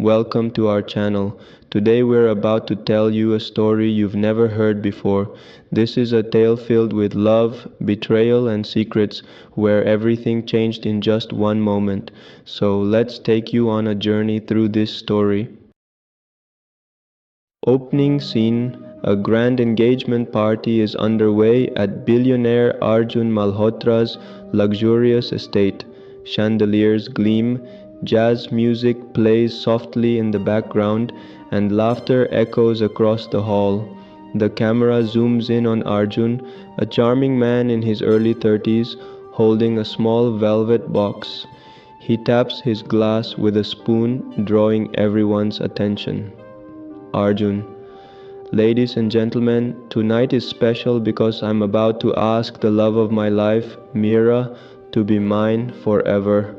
welcome to our channel. Today we're about to tell you a story you've never heard before. This is a tale filled with love, betrayal, and secrets where everything changed in just one moment. So let's take you on a journey through this story. Opening scene. A grand engagement party is underway at billionaire Arjun Malhotra's luxurious estate. Chandeliers gleam, jazz music plays softly in the background, and laughter echoes across the hall. The camera zooms in on Arjun, a charming man in his early 30s, holding a small velvet box. He taps his glass with a spoon, drawing everyone's attention. Arjun. Ladies and gentlemen, tonight is special because I'm about to ask the love of my life, Meera, to be mine forever.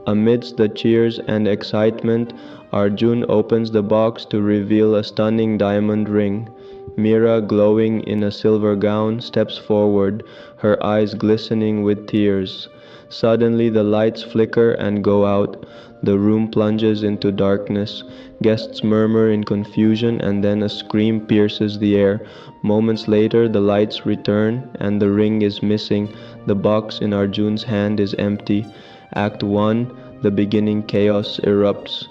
Amidst the cheers and excitement, Arjun opens the box to reveal a stunning diamond ring. Meera, glowing in a silver gown, steps forward, her eyes glistening with tears. Suddenly the lights flicker and go out. The room plunges into darkness. Guests murmur in confusion and then a scream pierces the air. Moments later the lights return and the ring is missing. The box in Arjun's hand is empty. Act 1. The beginning chaos erupts.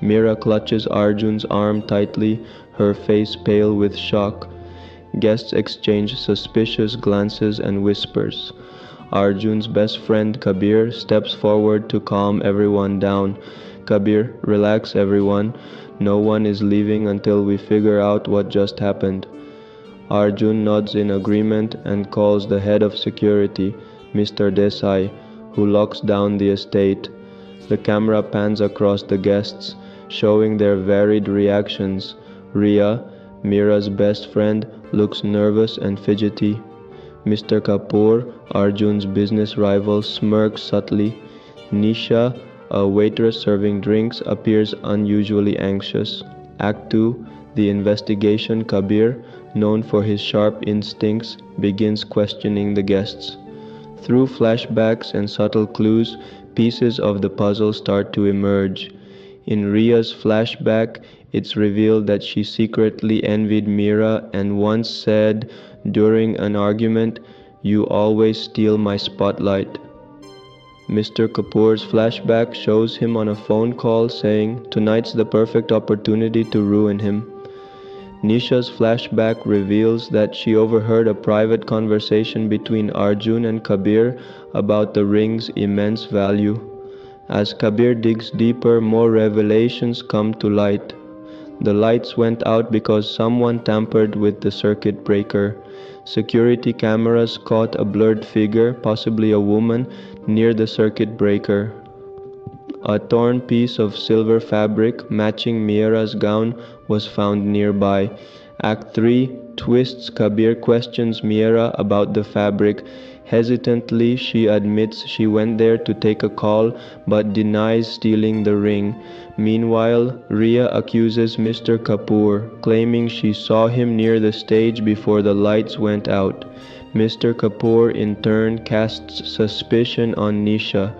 Meera clutches Arjun's arm tightly, her face pale with shock. Guests exchange suspicious glances and whispers. Arjun's best friend Kabir steps forward to calm everyone down. Kabir, relax everyone. No one is leaving until we figure out what just happened. Arjun nods in agreement and calls the head of security, Mr. Desai, who locks down the estate. The camera pans across the guests, showing their varied reactions. Rhea, Meera's best friend, looks nervous and fidgety. Mr. Kapoor, Arjun's business rival, smirks subtly. Nisha, a waitress serving drinks, appears unusually anxious. Act 2. The investigation. Kabir, known for his sharp instincts, begins questioning the guests. Through flashbacks and subtle clues, pieces of the puzzle start to emerge. In Rhea's flashback, it's revealed that she secretly envied Meera and once said during an argument, "You always steal my spotlight." Mr. Kapoor's flashback shows him on a phone call saying, "Tonight's the perfect opportunity to ruin him." Nisha's flashback reveals that she overheard a private conversation between Arjun and Kabir about the ring's immense value. As Kabir digs deeper, more revelations come to light. The lights went out because someone tampered with the circuit breaker. Security cameras caught a blurred figure, possibly a woman, near the circuit breaker. A torn piece of silver fabric matching Meera's gown was found nearby. Act 3. Twists. Kabir questions Meera about the fabric. Hesitantly, she admits she went there to take a call but denies stealing the ring. Meanwhile, Rhea accuses Mr. Kapoor, claiming she saw him near the stage before the lights went out. Mr. Kapoor in turn casts suspicion on Nisha.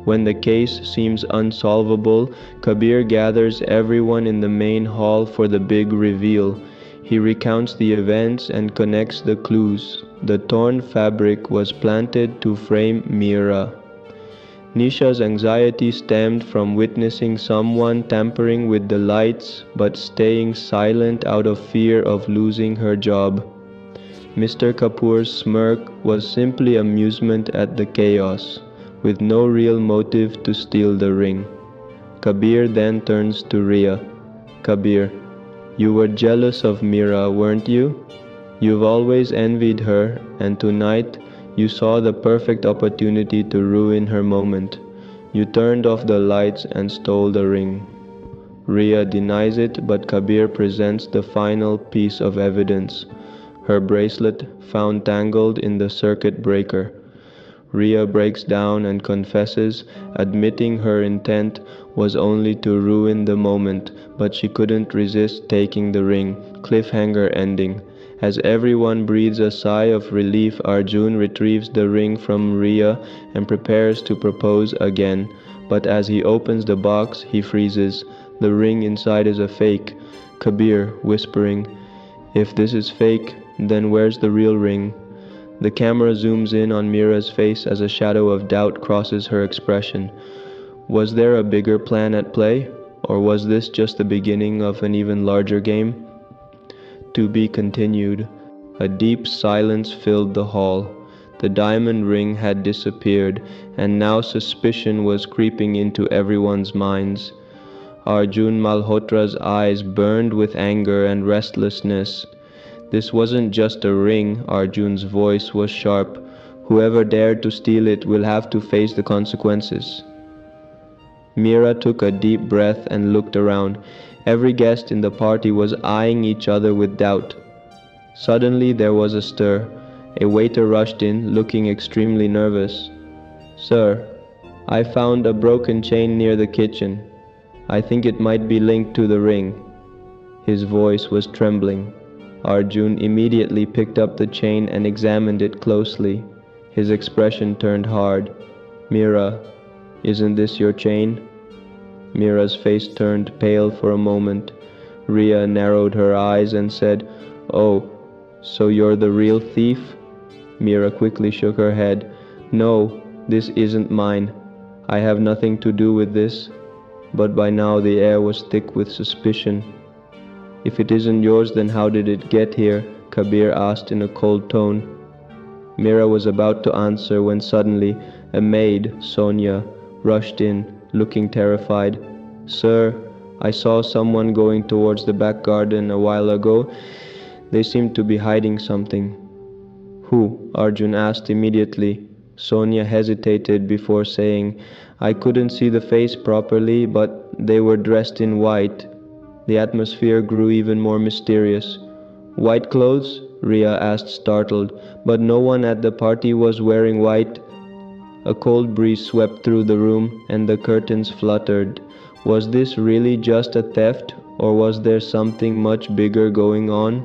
When the case seems unsolvable, Kabir gathers everyone in the main hall for the big reveal. He recounts the events and connects the clues. The torn fabric was planted to frame Meera. Nisha's anxiety stemmed from witnessing someone tampering with the lights but staying silent out of fear of losing her job. Mr. Kapoor's smirk was simply amusement at the chaos, with no real motive to steal the ring. Kabir then turns to Rhea. Kabir, you were jealous of Meera, weren't you? You've always envied her, and tonight you saw the perfect opportunity to ruin her moment. You turned off the lights and stole the ring. Rhea denies it, but Kabir presents the final piece of evidence. Her bracelet found tangled in the circuit breaker. Rhea breaks down and confesses, admitting her intent was only to ruin the moment, but she couldn't resist taking the ring. Cliffhanger ending. As everyone breathes a sigh of relief, Arjun retrieves the ring from Rhea and prepares to propose again. But as he opens the box, he freezes. The ring inside is a fake. Kabir, whispering, "If this is fake, then where's the real ring?" The camera zooms in on Meera's face as a shadow of doubt crosses her expression. Was there a bigger plan at play? Or was this just the beginning of an even larger game? To be continued. A deep silence filled the hall. The diamond ring had disappeared, and now suspicion was creeping into everyone's minds. Arjun Malhotra's eyes burned with anger and restlessness. This wasn't just a ring, Arjun's voice was sharp. Whoever dared to steal it will have to face the consequences. Meera took a deep breath and looked around. Every guest in the party was eyeing each other with doubt. Suddenly there was a stir. A waiter rushed in, looking extremely nervous. "Sir, I found a broken chain near the kitchen. I think it might be linked to the ring." His voice was trembling. Arjun immediately picked up the chain and examined it closely. His expression turned hard. "Meera, isn't this your chain?" Meera's face turned pale for a moment. Rhea narrowed her eyes and said, "Oh, so you're the real thief?" Meera quickly shook her head. "No, this isn't mine. I have nothing to do with this." But by now the air was thick with suspicion. "If it isn't yours, then how did it get here?" Kabir asked in a cold tone. Meera was about to answer when suddenly a maid, Sonia, rushed in, looking terrified. "Sir, I saw someone going towards the back garden a while ago. They seemed to be hiding something." "Who?" Arjun asked immediately. Sonia hesitated before saying, "I couldn't see the face properly, but they were dressed in white." The atmosphere grew even more mysterious. "White clothes?" Rhea asked, startled. "But no one at the party was wearing white." A cold breeze swept through the room, and the curtains fluttered. Was this really just a theft, or was there something much bigger going on?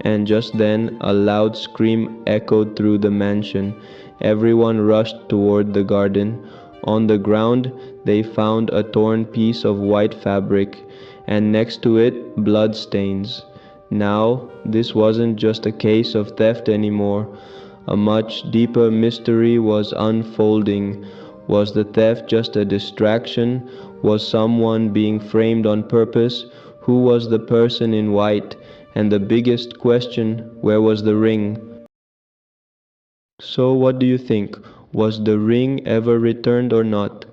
And just then, a loud scream echoed through the mansion. Everyone rushed toward the garden. On the ground, they found a torn piece of white fabric, and next to it, blood stains. Now, this wasn't just a case of theft anymore. A much deeper mystery was unfolding. Was the theft just a distraction? Was someone being framed on purpose? Who was the person in white? And the biggest question, where was the ring? So what do you think? Was the ring ever returned or not?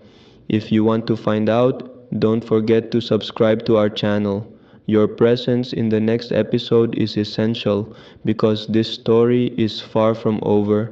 If you want to find out, don't forget to subscribe to our channel. Your presence in the next episode is essential because this story is far from over.